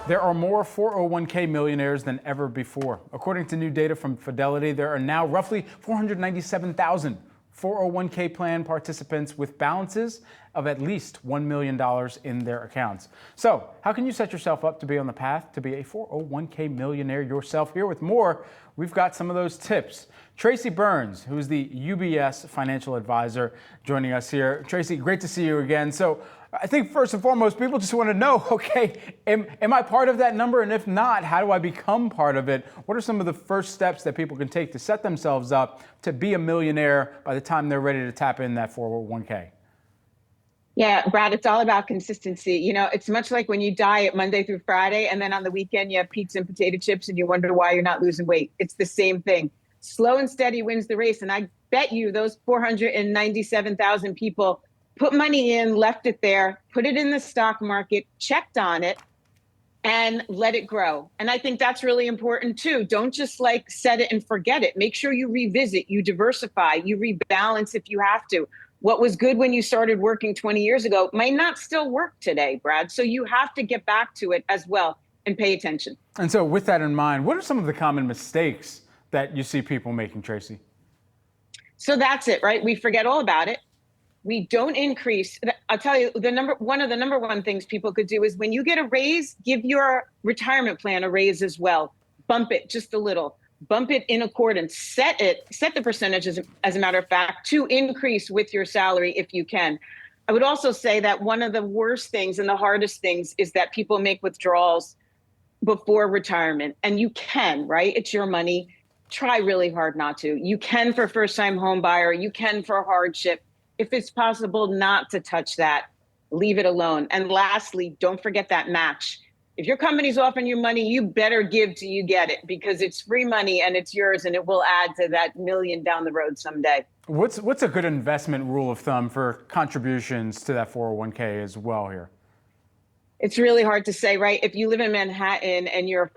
There are more 401k millionaires than ever before. According to new data from Fidelity, there are now roughly 497,000 401k plan participants with balances of at least $1 million in their accounts. So, how can you set yourself up to be on the path to be a 401k millionaire yourself? Here with more, we've got some of those tips. Tracy Byrnes, who's the UBS financial advisor, joining us here. Tracy, great to see you again. So, I think first and foremost, people just want to know, okay, am I part of that number? And if not, how do I become part of it? What are some of the first steps that people can take to set themselves up to be a millionaire by the time they're ready to tap in that 401k? Yeah, Brad, it's all about consistency. You know, it's much like when you diet Monday through Friday, and then on the weekend you have pizza and potato chips and you wonder why you're not losing weight. It's the same thing. Slow and steady wins the race. And I bet you those 497,000 people put money in, left it there, put it in the stock market, checked on it, and let it grow. And I think that's really important too. Don't just like set it and forget it. Make sure you revisit, you diversify, you rebalance if you have to. What was good when you started working 20 years ago might not still work today, Brad. So you have to get back to it as well and pay attention. And so with that in mind, what are some of the common mistakes that you see people making, Tracy? So that's it, right? We forget all about it. We don't increase. I'll tell you, one of the number one things people could do is when you get a raise, give your retirement plan a raise as well. Bump it just a little. Bump it in accordance. Set the percentages, as a matter of fact, to increase with your salary if you can. I would also say that one of the worst things and the hardest things is that people make withdrawals before retirement. And you can, right? It's your money. Try really hard not to. You can for first-time home buyer. You can for hardship. If it's possible not to touch that, leave it alone. And lastly, don't forget that match. If your company's offering you money, you better give till you get it, because it's free money and it's yours, and it will add to that million down the road someday. What's a good investment rule of thumb for contributions to that 401k as well here? It's really hard to say, right? If you live in Manhattan and you're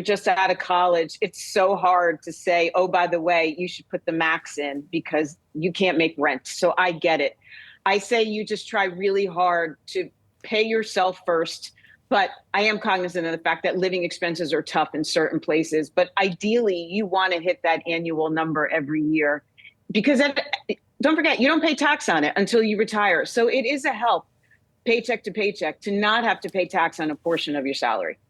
just out of college, it's so hard to say, oh, by the way, you should put the max in because you can't make rent. So I get it. I say you just try really hard to pay yourself first. But I am cognizant of the fact that living expenses are tough in certain places. But ideally, you want to hit that annual number every year, because don't forget, you don't pay tax on it until you retire. So it is a help, paycheck to paycheck, to not have to pay tax on a portion of your salary.